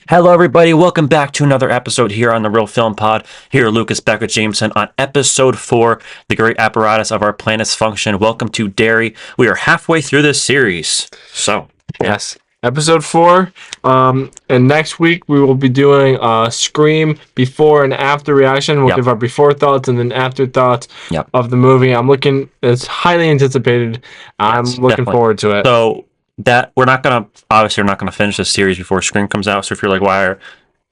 Hello, everybody. Welcome back to another episode here on the Real Film Pod. Here, Lucas back with Jameson on episode 4, The Great Apparatus of Our Planet's Function. Welcome to Derry. We are halfway through this series. So, yes, episode 4. And next week we will be doing Scream before and after reaction. We'll give our before thoughts and then after thoughts of the movie. It's highly anticipated. I'm looking forward to it. So, we're not gonna finish this series before Scream comes out. So if you're like, why are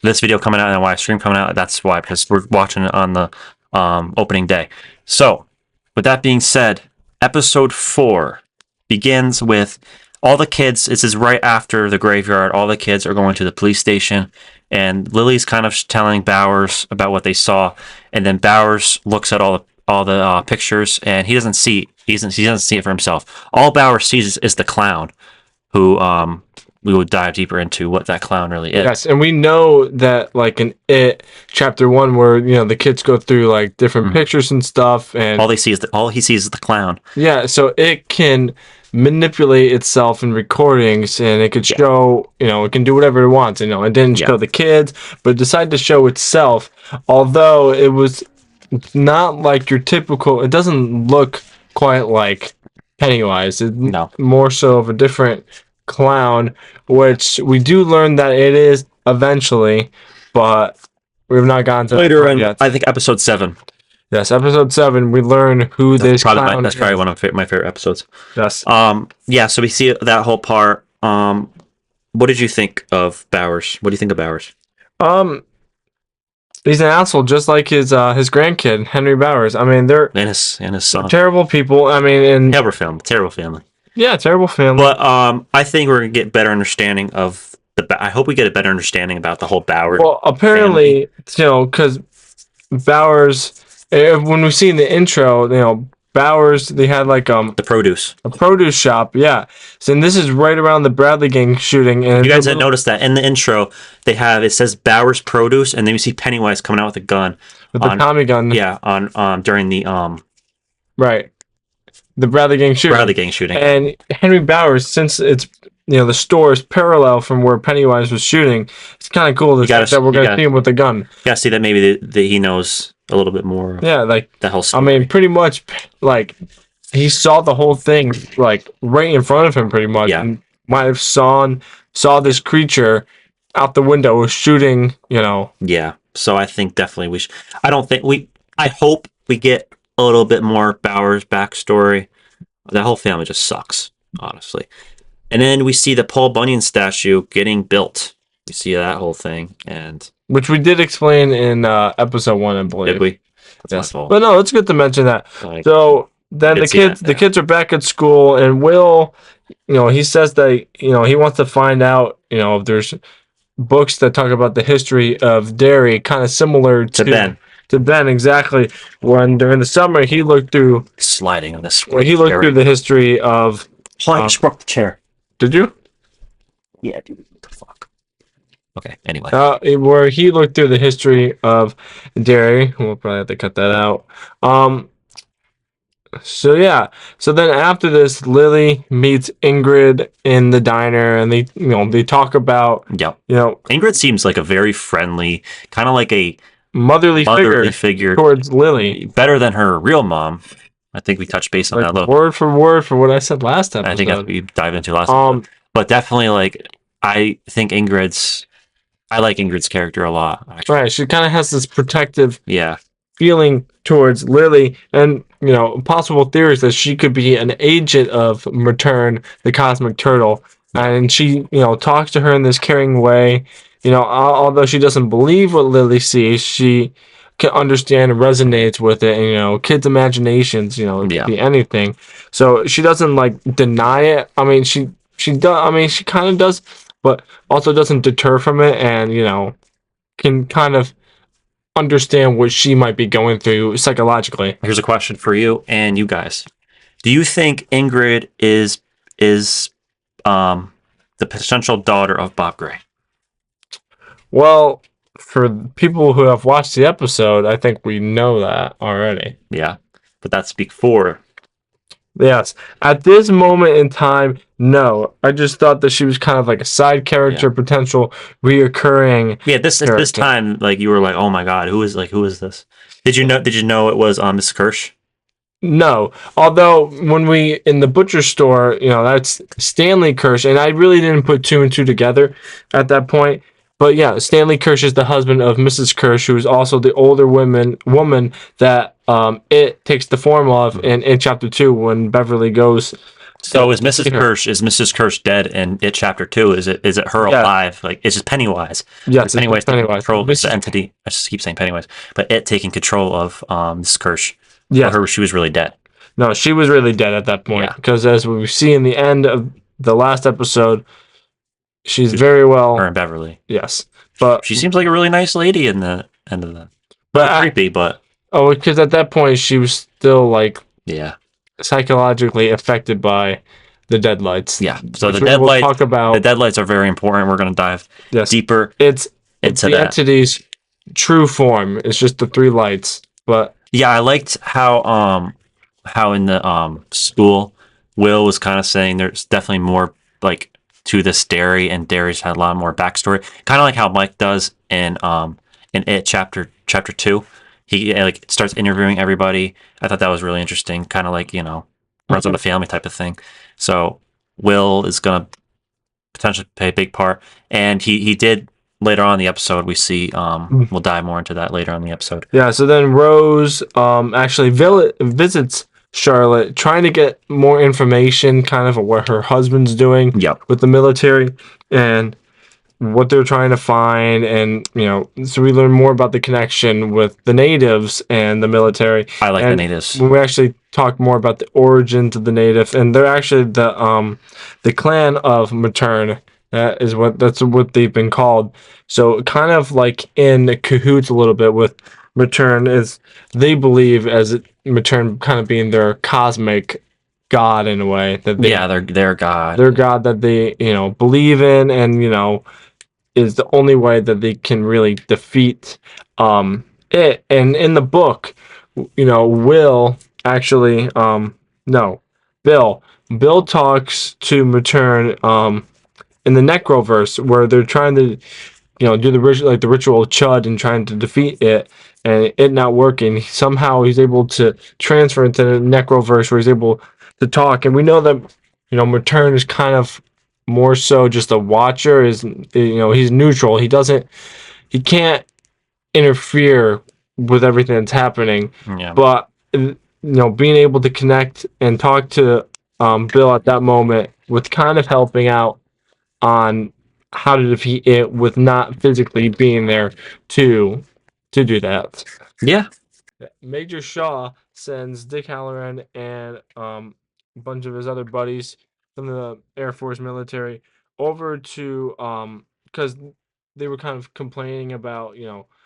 this video coming out and why is Scream coming out? That's why, because we're watching it on the opening day. So with that being said, episode 4 begins with all the kids. This is right after the graveyard. All the kids are going to the police station, and Lily's kind of telling Bowers about what they saw, and then Bowers looks at all the pictures, and he doesn't see it for himself. All Bowers sees is the clown, who we would dive deeper into what that clown really is. Yes, and we know that like in It Chapter 1, where the kids go through like different pictures and stuff, and all he sees is the clown. Yeah, so it can manipulate itself in recordings, and it could show, it can do whatever it wants. It didn't show the kids, but it decided to show itself. Although it was not like your typical, it doesn't look quite like Pennywise. More so of a different clown, which we do learn that it is eventually, but we've not gotten to later in yet. I think episode 7. Yes, episode 7, we learn who this clown is. That's probably one of my favorite episodes. Yes. Yeah, so we see that whole part. What did you think of Bowers? What do you think of Bowers? He's an asshole, just like his grandkid, Henry Bowers. I mean, they're and his son. Terrible people. I mean, terrible family. Yeah, terrible family. But I think we're gonna get better understanding of I hope we get a better understanding about the whole Bowers. Well, apparently, because Bowers, when we see in the intro, Bowers, they had like a produce shop, yeah. So and this is right around the Bradley gang shooting, and you guys didn't notice that in the intro it says Bowers Produce, and then you see Pennywise coming out with a gun, with the Tommy gun, yeah, on during the right, the Bradley gang shooting, and Henry Bowers, since it's the store is parallel from where Pennywise was shooting, it's kind of cool that we're gonna see him with the gun. You gotta see that maybe he knows a little bit more. Yeah, like the whole story. I mean, pretty much, like he saw the whole thing like right in front of him, pretty much. Yeah. And might have saw this creature out the window was shooting. Yeah. So I think definitely I hope we get a little bit more Bowers backstory. That whole family just sucks, honestly. And then we see the Paul Bunyan statue getting built. We see that whole thing, and which we did explain in episode 1, I believe. Did we? That's my fault. But no, it's good to mention that. So then the kids are back at school, and Will, he says that he wants to find out if there's books that talk about the history of Derry, kind of similar to Ben. To Ben, exactly. When during the summer he looked through sliding on this. When he looked through the history of. I just broke the chair. Did you? Yeah, dude. What the fuck? Okay, anyway. Where he looked through the history of Derry. We'll probably have to cut that out. So yeah. So then after this, Lily meets Ingrid in the diner, and they talk about. Yep. Ingrid seems like a very friendly, kind of like a motherly figure towards Lily. Better than her real mom. I think we touched base on that a little. Word for word for what I said last time. I think that's what we dive into last time. But definitely, I think I like Ingrid's character a lot, actually. Right, she kind of has this protective yeah feeling towards Lily, and possible theories that she could be an agent of Return, the Cosmic Turtle, and she talks to her in this caring way. Although she doesn't believe what Lily sees, she can understand and resonates with it, and kids' imaginations, it could be anything. So she doesn't deny it. I mean, she does. I mean, she kind of does, but also doesn't deter from it, and can kind of understand what she might be going through psychologically. Here's a question for you and you guys: do you think Ingrid is the potential daughter of Bob Gray? Well, for people who have watched the episode, I think we know that already. Yeah, but that's before. Yes. At this moment in time, No, I just thought that she was kind of like a side Yeah. character, potential reoccurring Yeah, this character. time, like you were like, oh my god, who is this? Did you know it was Miss Kirsch? No, although when we in the butcher store, that's Stanley Kirsch, and I really didn't put two and two together at that point. But yeah, Stanley Kirsch is the husband of Mrs. Kirsch, who is also the older woman that it takes the form of Mhm. in chapter two when Beverly goes So to see her. Is Mrs. Kirsch dead in it chapter two? Is it her Yeah, alive? Like it's just Pennywise. Is yes, it's Pennywise just taking Pennywise. control? Is the Mrs. entity? I just keep saying Pennywise, but it taking control of Mrs. Kirsch. So Yes, her she was really dead. no, she was really dead at that point Yeah, because as we see in the end of the last episode, she's just very her well. and Beverly. Yes, but She seems like a really nice lady in the end of the. A but little creepy, but oh, because at that point she was still like yeah, psychologically affected by the deadlights, yeah. So which we will talk the about. deadlights are very important. We're gonna dive Yes, deeper it's into the that. entity's true form. It's just the three lights. But Yeah, I liked how in the school Will was kind of saying there's definitely more like to this Derry, and Derry's had a lot more backstory. Kind of like how Mike does in it chapter two. He like starts interviewing everybody. I thought that was really interesting. Kind of like runs on the family type of thing. So Will is gonna potentially play a big part, and he did later on in the episode. We see we'll dive more into that later on in the episode. yeah, so then Rose actually visits Charlotte, trying to get more information, kind of what her husband's doing Yep, with the military, and what they're trying to find, and so we learn more about the connection with the natives and the military, I like the and natives. when we actually talk more about the origins of the native, and they're actually the clan of Matern. That's what they've been called. So kind of like in cahoots a little bit with Matern is they believe as Matern kind of being their cosmic god in a way that Yeah, they're God. their god that they believe in, and is the only way that they can really defeat it. And in the book, Will actually no, Bill. Bill talks to Matern in the Necroverse where they're trying to do the ritual, like the ritual of Chud, and trying to defeat it, and it not working. Somehow he's able to transfer into the Necroverse where he's able to talk, and we know that Matern is kind of more so just a watcher. Is he's neutral. He can't interfere with everything that's happening, Yeah. but being able to connect and talk to Bill at that moment with kind of helping out on how to defeat it with not physically being there to do that. Yeah. Major Shaw sends Dick Halloran and a bunch of his other buddies from the Air Force military over to because they were kind of complaining about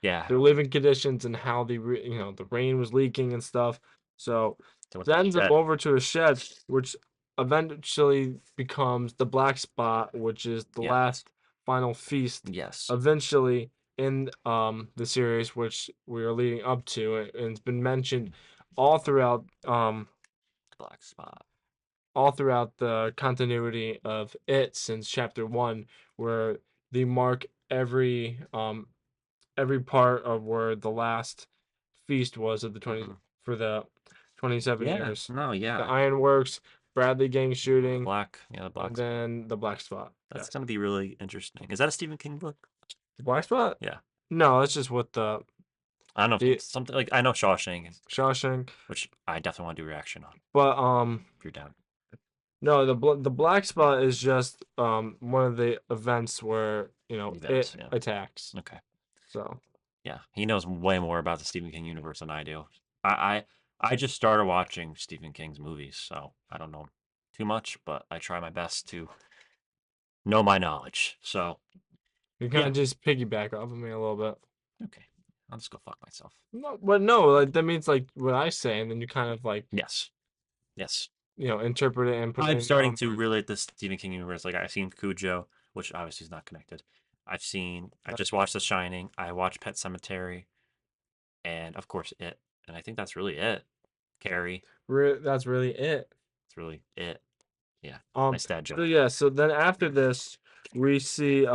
Yeah. their living conditions and how the rain was leaking and stuff. So So with the sends them shed. over to a shed, which eventually becomes the Black Spot, which is the Yeah. last final feast. Yes. Eventually, in the series, which we are leading up to, and it's been mentioned all throughout Black spot. the continuity of it since chapter one, where they mark every part of where the last feast was of the 20 Hmm. for the 27 Yeah. years. No. The Yeah. Ironworks, Bradley gang shooting, Black. Yeah. The black and spot. then the Black Spot. That's Yes, gonna be really interesting. Is that a Stephen King book? the Black Spot. Yeah. No, that's just what I don't know if the it's something like I know Shawshank, Shawshank, which I definitely want to do a reaction on but if you're down. no, the Black Spot is just one of the events where it Events. Yeah. attacks. Okay. So Yeah. He knows way more about the Stephen King universe than I do. I I just started watching Stephen King's movies, so I don't know too much, but I try my best to know my knowledge. So you kind yeah. of just piggyback off of me a little bit. Okay. I'll just go fuck myself. No, but no, like that means like what I say, and then you kind of like Yes. Yes. interpret it and put it I'm in your starting own to words. relate the Stephen King universe. Like I've seen Cujo, which obviously is not connected. I just watched The Shining. I watched Pet Cemetery, and of course It. And I think that's really it. Carrie. That's really it. It's really it. Yeah, Um, nice dad so joke. yeah, so then after this, we see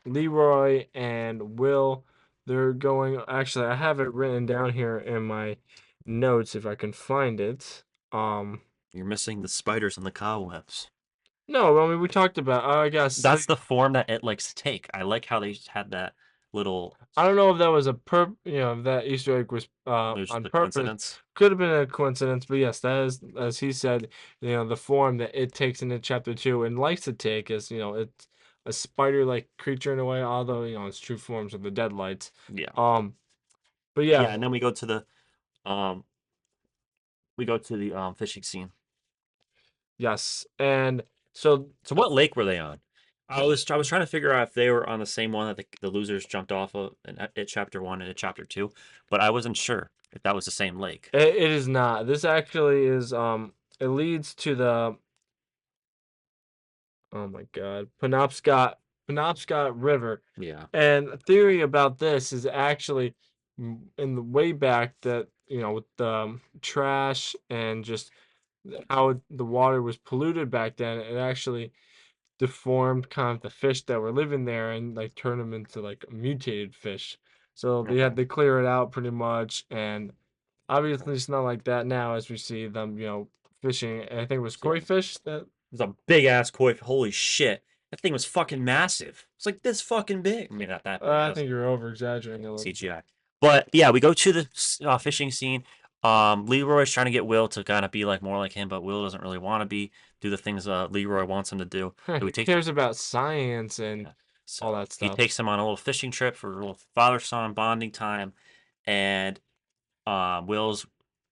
Leroy and Will. They're going. Actually, I have it written down here in my notes if I can find it. Um, You're missing the spiders and the cobwebs. no, I mean we talked about. I guess That's the form that it likes to take. I like how they had that little. I don't know if that was a if that Easter egg was There's on the purpose. coincidence. Could have been a coincidence, but yes, that is, as he said, the form that it takes into chapter two and likes to take is, it's a spider-like creature in a way, although, its true forms are the deadlights. Yeah, Um, but yeah, yeah, and then um we go to the fishing scene. yes, and so So what lake were they on? I was trying to figure out if they were on the same one that the losers jumped off of at chapter one and at chapter two, but I wasn't sure if that was the same lake. it is not. This actually is, it leads to the, oh my God, Penobscot River. Yeah. And a theory about this is actually in the way back that, with the trash and just how the water was polluted back then, it actually deformed kind of the fish that were living there and like turned them into like mutated fish. So they had Okay. to clear it out pretty much. And obviously it's not like that now as we see them, fishing. I think it was So koi fish that it was a big ass koi. Holy shit. That thing was fucking massive. It's like this fucking big. I mean, not that big. I That was think you're over exaggerating a little bit. CGI. But yeah, we go to the fishing scene. Leroy's trying to get Will to kind of be like more like him, but Will doesn't really want to do the things Leroy wants him to do. So Who he takes cares about science and yeah. all So that he stuff? takes him on a little fishing trip for a little father son bonding time, and Will's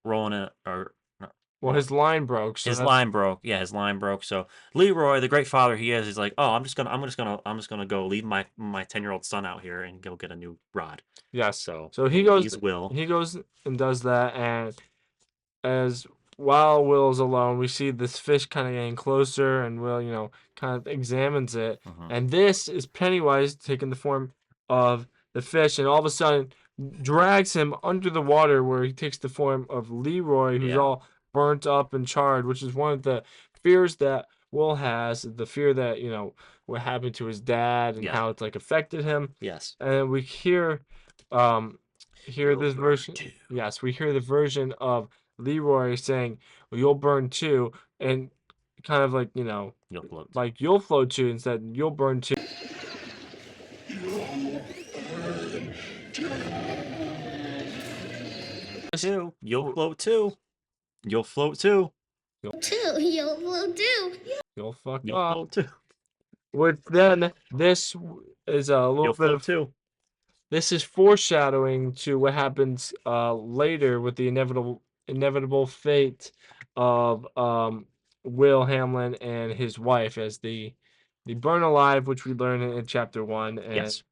rolling it or no, Well, his line broke, so his that's line broke. Yeah, his line broke. So Leroy, the great father he is, he's like, oh, I'm just gonna go leave my 10-year-old son out here and go get a new rod. yes. So So he he goes, leaves Will. he goes and does that, and as while Will's alone, we see this fish kind of getting closer, and Will, kind of examines it, Hmm. and this is Pennywise taking the form of the fish, and all of a sudden drags him under the water, where he takes the form of Leroy, who's Yeah. all burnt up and charred, which is one of the fears that Will has, the fear that what happened to his dad and Yeah. how it's like affected him, Yes. and we um, hear You'll this burn version. too. Yes, we hear the version of Leroy saying, well, "You'll burn too," and kind of like You'll float. like you'll float too instead. You'll burn too. Too. You'll float too. You'll float too. You'll, Too, you'll will do. you'll fuck You'll off. float too. Which then this is a little You'll bit float of too. this is foreshadowing to what happens later with the inevitable fate of Will Hamlin and his wife as the burn alive, which we learn in chapter one, and Yes.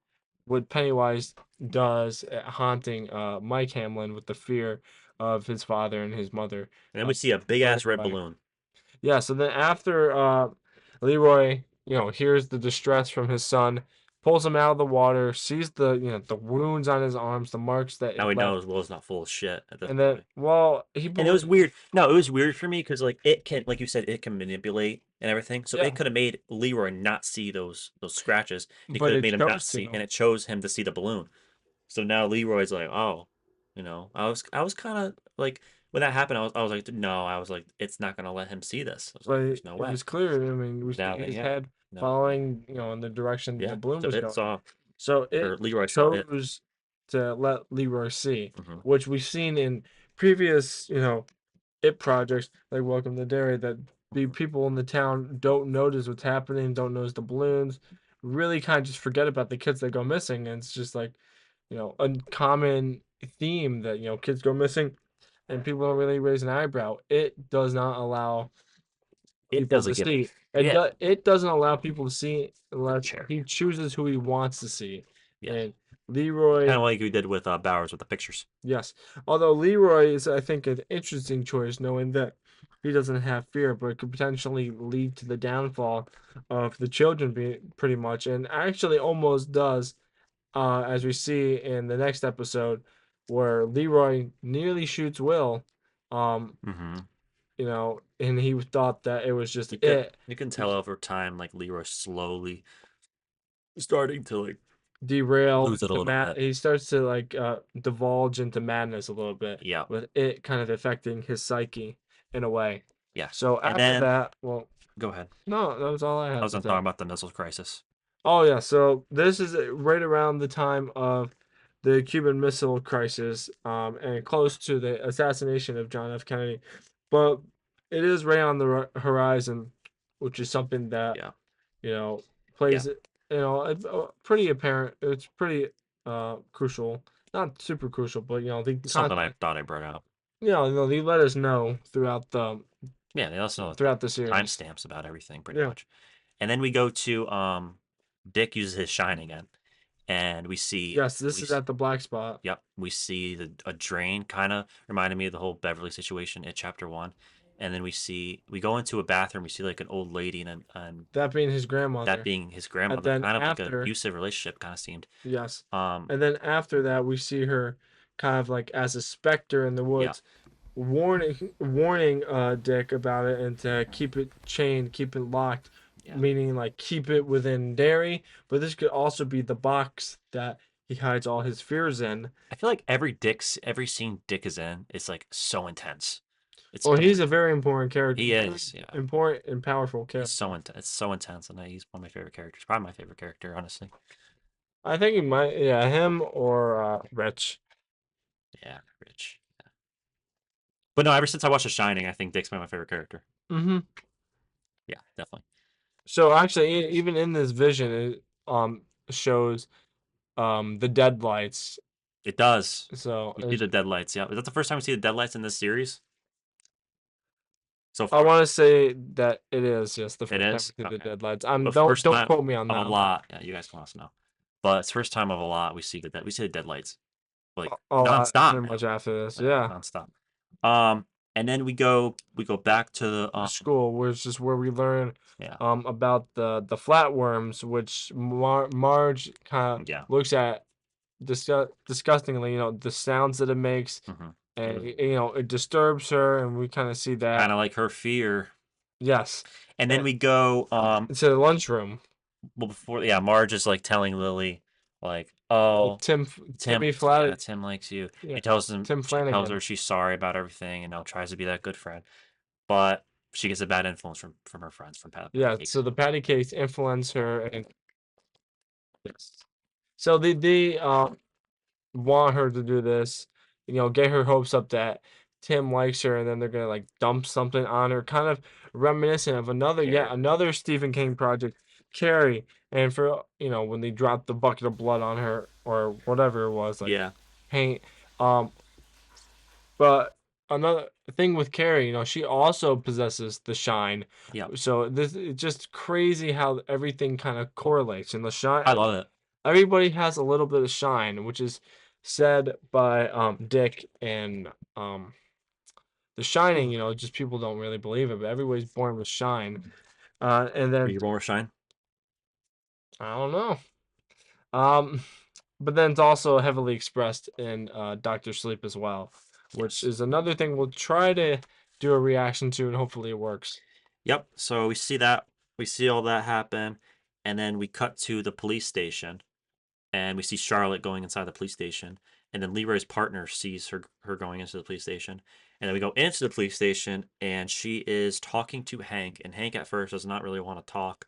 what Pennywise does at haunting Mike Hamlin with the fear of his father and his mother And then we see a big burning ass red away. balloon. Yeah, so then after Leroy, hears the distress from his son, pulls him out of the water, sees the wounds on his arms, the marks that Now it he left, knows Will's not full of shit at this and then point. well, he And it was believes, weird. No, it was weird for me because like it can, like you said, it can manipulate and everything. So it yeah, could have made Leroy not see those scratches. And it but could have it made him not chose see, to. and it chose him to see the balloon. So now Leroy's like, oh, I was kind of like when that happened. I was like, no, I was like, it's not gonna let him see this. I was But like, there's it no it way. was clear. I mean, we Now see that his yeah, head no, following, in the direction the yeah. balloon So was it going. saw So or it Leroy saw it. chose to let Leroy see, Hmm. which we've seen in previous, it projects like Welcome to Derry that the Hmm. people in the town don't notice what's happening, don't notice the balloons, really kind of just forget about the kids that go missing. And it's just like, a common theme that, kids go missing and people don't really raise an eyebrow. It does not allow It people to doesn't give a see. shit. It doesn't allow people to see The unless chair. he chooses who he wants to see. Yes. And Leroy, Kind of like we did with Bowers with the pictures. yes. Although Leroy is, I think, an interesting choice, knowing that he doesn't have fear, but it could potentially lead to the downfall of the children, pretty much, and actually almost does, as we see in the next episode, where Leroy nearly shoots Will, um, Hmm. and he thought that it was just You it. can tell over time, like Leroy slowly starting to like Derail lose it a into little bit. he starts to like divulge into madness a little bit, Yeah, with it kind of affecting his psyche in a way. yeah. So And after then that, well, go ahead. no, that was all I I had was to gonna say. talk about the missile crisis. Oh yeah, so this is right around the time of the Cuban Missile Crisis, and close to the assassination of John F. Kennedy, but it is right on the horizon, which is something that Yeah, you know yeah. plays pretty apparent. It's pretty crucial, not super crucial, but the Something I content. thought I brought out. They let us know Yeah, they also know throughout the series. timestamps about everything pretty Yeah. much. And then we go to Dick uses his shine again, and we see Yes, this is at the black spot. yep, we see a drain, kind of reminded me of the whole Beverly situation in chapter one. And then we go into a bathroom, we see like an old lady and That being his that grandmother. being his And grandmother, then kind of like a after, abusive relationship, kind of seemed. yes. Um, And then after that, we see her kind of like as a specter in the yeah, woods, warning Dick about it and to keep it chained, keep it locked, yeah. meaning like keep it within Derry. But this could also be the box that he hides all his fears in. I feel like every scene Dick is in is like so intense. It's Well, so he's a very important character, he very is, yeah. important and powerful He's character. so intense. It's so intense, and he's one of my favorite characters. Probably my favorite character, honestly. I think he might, yeah, him or Rich. Yeah, Rich. But no, ever since I watched The Shining, I think Dick's been my favorite character. Hmm. Yeah, definitely. So actually, even in this vision, it shows the deadlights. It does. So We see the deadlights. Yeah, is that the first time we see the deadlights in this series so I far? want to say that it is, yes, the It first time is. we see the Okay. deadlights. But first Don't time quote me on of a that. lot. Yeah, you guys can also know. But it's first time of a lot. We see the deadlights like A lot, nonstop, pretty man. much after this, Yeah, yeah. nonstop. And then we go back to the School, which is where we learn yeah, about the flatworms, which Marge kind of yeah. looks at disgustingly. The sounds that it makes, Hmm. and it disturbs her, and we kind of see that. Kind of like her fear. Yes, And then and we go to the lunchroom. well before yeah, Marge is like telling Lily like, "Oh, Tim, Timmy yeah, Flat, Tim likes you." yeah, Tim She tells Flanagan. her she's sorry about everything and now tries to be that good friend. But she gets a bad influence from her friends from Patty Yeah, so Cakes. the patty cakes influence her, and yes. So they want her to do this, get her hopes up that Tim likes her, and then they're gonna like dump something on her, kind of reminiscent of Carrie. another Stephen King project, Carrie. And for when they dropped the bucket of blood on her or whatever it was, like Yeah. paint. Um, but another thing with Carrie, she also possesses the shine. Yeah. So this it's just crazy how everything kind of correlates. And the I shine, love it. everybody has a little bit of shine, which is said by Dick and The Shining. Just people don't really believe it, but everybody's born with shine. And Are then you born with shine? I don't know. Um, but then it's also heavily expressed in Doctor Sleep as well, which Yes. is another thing we'll try to do a reaction to, and hopefully it works. Yep. So we see that we see all that happen, and then we cut to the police station, and we see Charlotte going inside the police station, and then Leroy's partner sees her going into the police station, and then we go into the police station, and she is talking to Hank, and Hank at first does not really want to talk,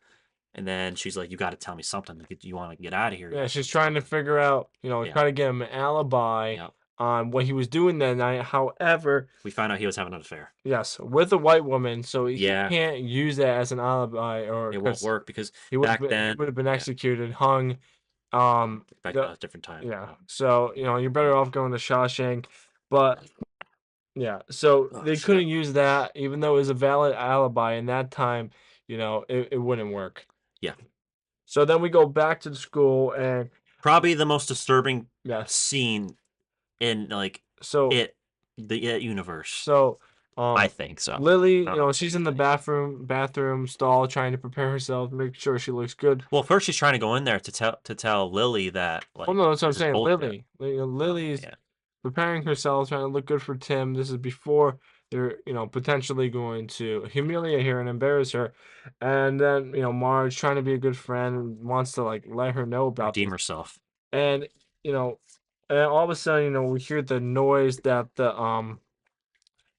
and then she's like, "You got to tell me something. You want to get out of here? You Yeah, got to tell she's me trying to something." figure out, Yeah. try to get him an alibi Yeah. on what he was doing that night. However, We find out he was having an affair. yes, with a white woman, so he Yeah. can't use that as an alibi, or It won't because work because he back then, would have been yeah, executed, hung. back then The was a different time. Yeah, so you're better off going to Shawshank, but yeah, so Oh they shit. couldn't use that, even though it was a valid alibi in that time. It wouldn't work. Yeah. So then we go back to the school, and Probably the most disturbing yes, scene in like so it the It universe. so I think so. Lily, I don't know what you she's guys in the think. bathroom stall trying to prepare herself, make sure she looks good. Well, first she's trying to go in there to tell Lily that Oh like no, that's what I'm this is saying. bullshit. Lily, Oh Lily's yeah, preparing herself, trying to look good for Tim. This is before they're potentially going to humiliate her and embarrass her, and then Marge, trying to be a good friend, wants to like let her know about Redeem this, herself. and you know, and all of a sudden we hear the noise that the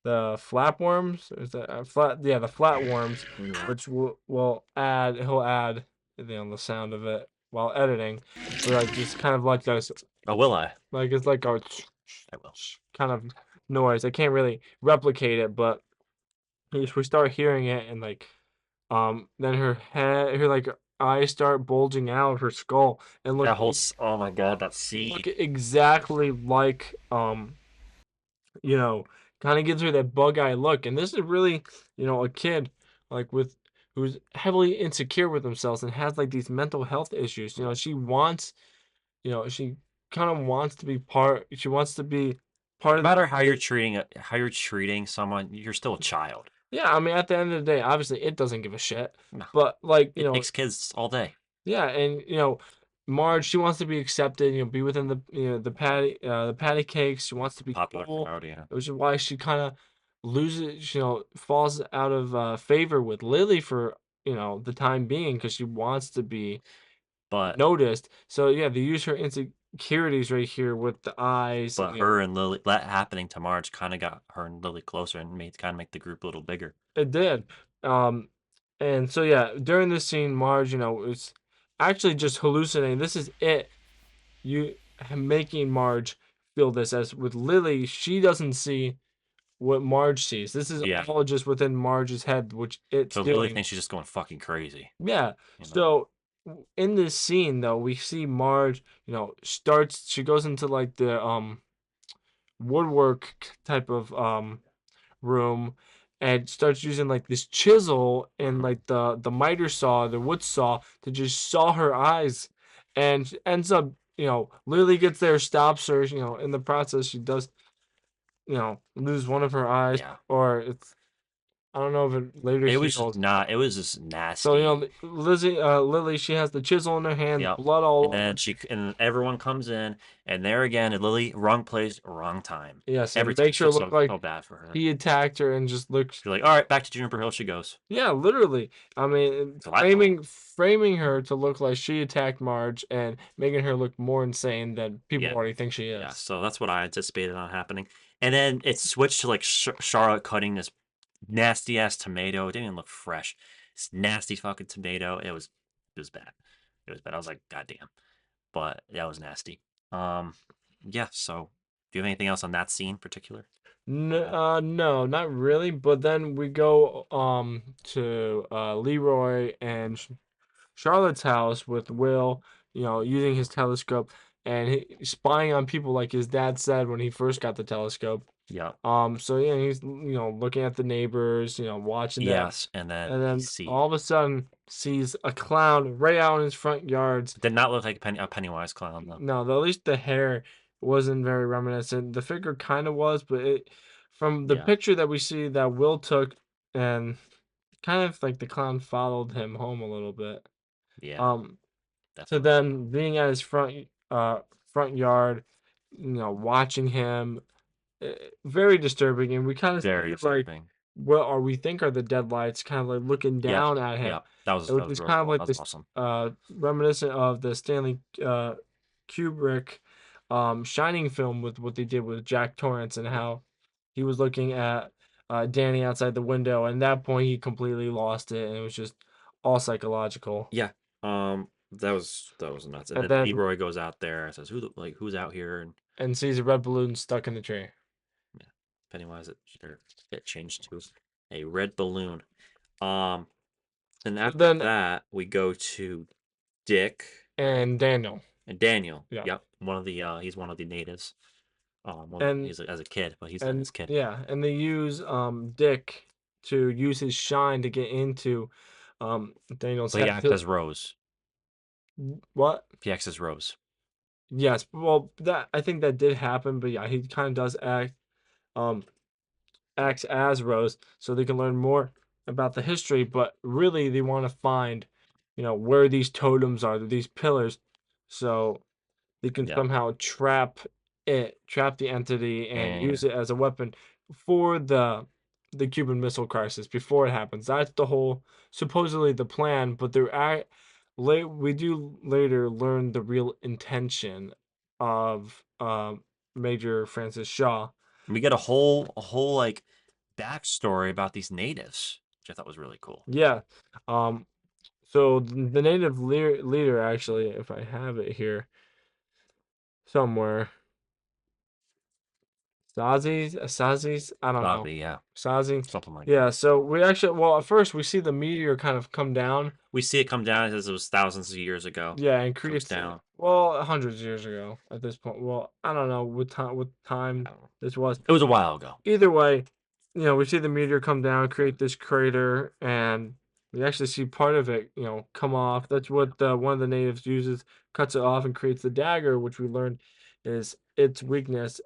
flatworms, is that the flatworms, Yeah. which he'll add the sound of it while editing, but like just kind of like this, Oh, will I? like it's like a I will. kind of noise. I can't really replicate it, but we start hearing it, and like then her like eyes start bulging out of her skull and That whole. Oh my god, that scene. look exactly like you know, kind of gives her that bug eye look. And this is really, a kid like with who's heavily insecure with themselves and has like these mental health issues. She wants, she kind of wants to be part. She wants to be part No of. matter how you're treating someone, you're still a child. Yeah, I mean, at the end of the day, obviously, it doesn't give a shit. No, But like, it takes kids all day. yeah, and Marge, she wants to be accepted, be within the patty cakes. She wants to be Popular cool, crowd, yeah. which is why she kind of loses, falls out of favor with Lily for the time being, because she wants to be But noticed. So yeah, they use her insecurities right here with the eyes. her and Lily, that happening to Marge kind of got her and Lily closer and made kind of make the group a little bigger. It did. And so yeah, during this scene, Marge, is actually just hallucinating. This is it. You making Marge feel this, as with Lily, she doesn't see what Marge sees. This is Yeah. all just within Marge's head, which it's So Lily doing. thinks she's just going fucking crazy. Yeah. You know. So in this scene though, we see Marge, she goes into like the woodwork type of room, and starts using like this chisel and like the miter saw, the wood saw, to just saw her eyes, and ends up, Lily gets there, stops her. In the process, she does, lose one of her eyes, Yeah. or it's, I don't know if it later It was just heals. not. It was just So nasty. Lily, she has the chisel in her hand, Yep. blood all And over. then and everyone comes in, and there again, and Lily, wrong place, wrong time. Yes, Every and time. I makes her feel look so like bad for her. he attacked her, and just looks. She's like, all right, back to Juniper Hill she goes. Yeah, literally. I mean, So I thought. framing her to look like she attacked Marge, and making her look more insane than people Yeah. already think she Yeah. is. So that's what I anticipated on happening. And then it switched to like Charlotte cutting this nasty ass tomato. It didn't even look fresh. This nasty fucking tomato. It was bad. It was bad. I was like, God damn. But that was nasty. Um, yeah. So, do you have anything else on that scene in particular? No, not really. But then we go to Leroy and Charlotte's house with Will, using his telescope, and spying on people like his dad said when he first got the telescope. Yeah. So yeah, he's looking at the neighbors, watching them, Yes. And then and he then all of a sudden sees a clown right out in his front yards. did not look like a Pennywise clown though. No, at least the hair wasn't very reminiscent. The figure kind of was, but from the Yeah. picture that we see that Will took, and kind of like the clown followed him home a little bit. Yeah. Um, so Definitely. then being at his front yard, watching him, very disturbing, and we kind of Very see like disturbing. what are we think are the deadlights, kind of like looking Yep. down at him, Yep. That was which is really kind of cool. like That was this awesome. reminiscent of the Stanley Kubrick Shining film, with what they did with Jack Torrance, and how he was looking at Danny outside the window, and at that point he completely lost it, and it was just all psychological. Yeah. That was nuts. And And then then Leroy goes out there and says, who's out here?" And sees a red balloon stuck in the tree. yeah, Pennywise it changed to a red balloon. Um, and So after then that we go to Dick and Daniel, and Daniel. yeah, Yep, he's one of the natives. and He's as a kid, but he's not and his kid. yeah, and they use Dick to use his shine to get into Daniel's But he head. acts as Rose. What? He acts as Rose. Yes, well, that I think that did happen, but yeah, he kind of does um acts as Rose, so they can learn more about the history. But really, they want to find, where these totems are, these pillars, so they can Yeah, somehow trap the entity, and use and it as a weapon for the the Cuban Missile Crisis before it happens. That's the whole supposedly the plan, but we do later learn the real intention of Major Francis Shaw. We get a whole like backstory about these natives, which I thought was really cool. Yeah. So the native leader, actually, if I have it here somewhere, Sazis, I don't know. Probably, yeah, Sazi. something like Yeah, that. so we actually, well, at first we see the meteor kind of come down. We see it come down as it was thousands of years ago. Yeah, and Comes creates, down. well, hundreds of years ago at this point. Well, I don't know what time I don't know. this was. It was a while ago. Either way, we see the meteor come down, create this crater, and we actually see part of it, come off. That's what one of the natives uses, cuts it off, and creates the dagger, which we learned is its weakness.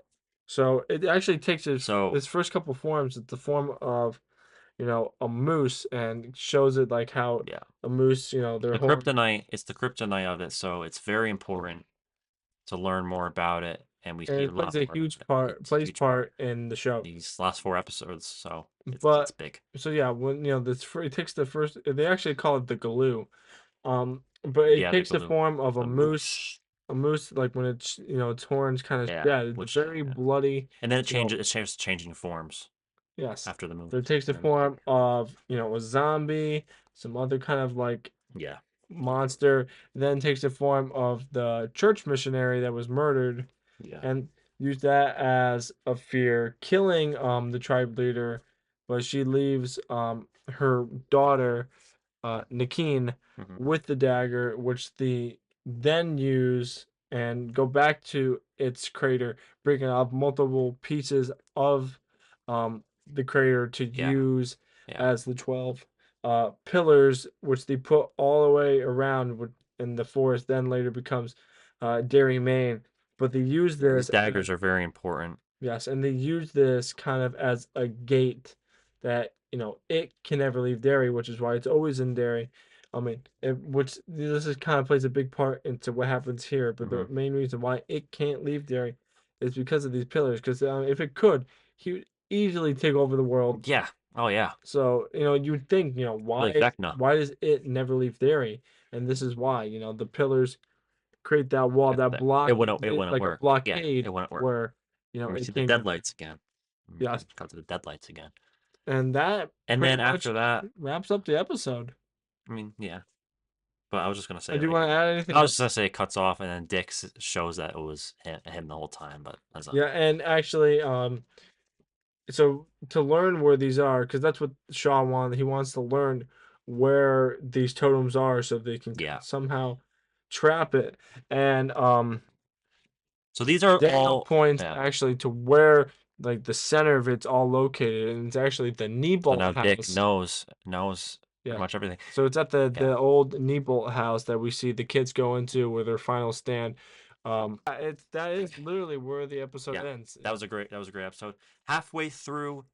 So it actually takes So its first couple forms. It's the form of, a moose, and shows it like how yeah, a moose, their the horn. kryptonite. It's the kryptonite of it. So it's very important to learn more about it, and we And see a it plays lot a more about huge it. part, It's a plays huge part. part in the show. These last 4 episodes, so it's But big. so yeah, when it takes the first, they actually call it the galoo. But it Yeah, the takes the glue, form of the moose. a moose, like when it's, its horns kind of Yeah, shed. It's which very bloody. and then it You know, changes. It changes changing forms yes. after the So it movie. takes the And then, form of, a zombie, some other kind of like yeah, monster, then takes the form of the church missionary that was murdered, yeah, and used that as a fear, killing the tribe leader, but she leaves her daughter Nakin hmm with the dagger, which they then use and go back to its crater, breaking up multiple pieces of the crater to yeah, use yeah. as the 12 pillars, which they put all the way around in the forest, then later becomes Derry, Maine. But they use Yeah, these this daggers are very important. Yes, and they use this kind of as a gate that, it can never leave Derry, which is why it's always in Derry. I mean, which this is kind of plays a big part into what happens here, but the hmm main reason why it can't leave Derry is because of these pillars. Because if it could, he would easily take over the world. Yeah. Oh yeah. So, you would think, Like Vecna. why does it never leave Derry? And this is why, the pillars create that wall, that It block, wouldn't. It wouldn't like a work. Yeah, it blockade wouldn't work. where, And we it see the can't get deadlights again. Yes. Cut to the deadlights again. And that And pretty then much after that, wraps up the episode. I mean, yeah. But I was just gonna Do say you like want to add anything I was else? just gonna say it cuts off, and then shows that it was him the whole time. But that's not. Yeah, and actually, so to learn where these are, because that's what Shaw wanted. He wants to learn where these totems are, so they can Yeah. somehow trap it. And So these are Daniel all. points Yeah. actually to where like the center of it's all located, and it's actually the So Nebolt now Dick house. knows pretty Yeah. much everything. So it's at Yeah. the old Nebolt house that we see the kids go into with their final stand. That is literally where the episode Yeah. ends. That was a great episode. Halfway through,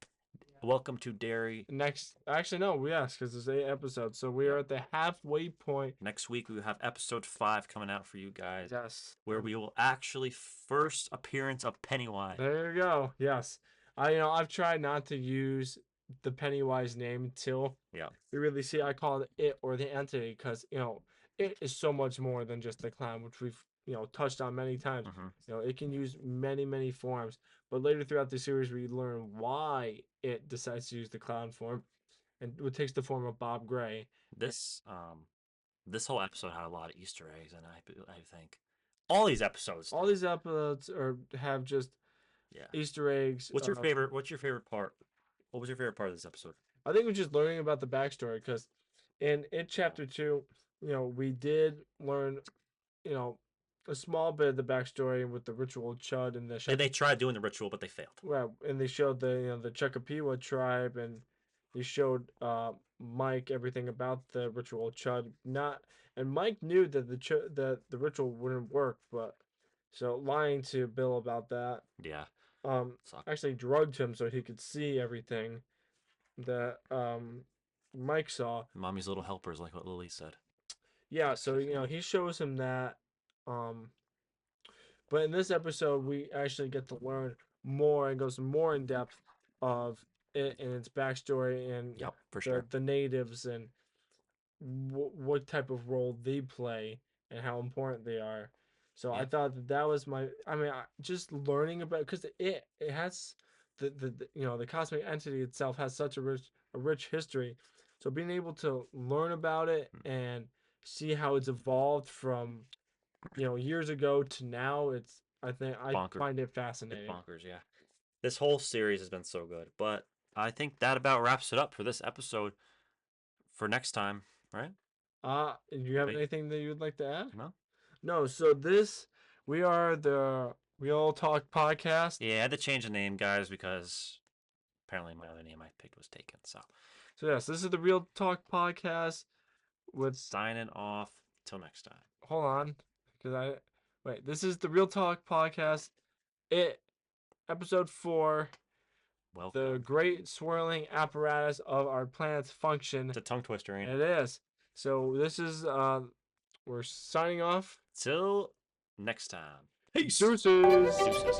welcome to Derry. Next, actually no, yes, because there's 8 episodes, so we are Yeah. at the halfway point. Next week we will have episode 5 coming out for you guys, Yes. where we will actually first appearance of Pennywise. There you go. Yes. I've tried not to use the Pennywise name until Yeah. we really see. I call it or the entity because it is so much more than just the clown, which we've touched on many times. hmm It can use many forms, but later throughout the series we learn why it decides to use the clown form, and it takes the form of Bob Gray. This whole episode had a lot of Easter eggs, and I think all these episodes. All these episodes have just Yeah. Easter eggs. What's your favorite? What's your favorite part? What was your favorite part of this episode? I think we're just learning about the backstory because in chapter 2, we did learn, you know, a small bit of the backstory with the ritual Chud and the And they tried doing the ritual, but they failed. well, and they showed the the Chuckapewa tribe, and they showed Mike everything about the ritual Chud. Not and Mike knew that the ritual wouldn't work, but so lying to Bill about that. Yeah. Um, Sucked. actually drugged him so he could see everything that Mike saw. Mommy's little helpers, like what Lily said. Yeah, so he shows him that. Um, but in this episode, we actually get to learn more and goes more in depth of it and its backstory and Yep, for sure. the natives and what type of role they play and how important they are. So I Yeah. thought that was my. I mean, just learning about because it has the the cosmic entity itself has such a rich history. So being able to learn about it and see how it's evolved from years ago to now, it's I think I Bonkers. find it It's fascinating. bonkers, yeah. This whole series has been so good, but I think that about wraps it up for this episode. For next time, right? Do you have Wait, anything that you would like to add? no? No. So we are the Real Talk Podcast. Yeah, I had to change the name, guys, because apparently my other name I picked was taken. So So yes, this is the Real Talk Podcast. With signing off. Till next time. hold on, because wait. This is the Real Talk Podcast. Episode 4. Welcome. The great swirling apparatus of our planet's function. It's a tongue twister, ain't It is. So this is we're signing off. Till next time. Peace. Deuces. Deuces.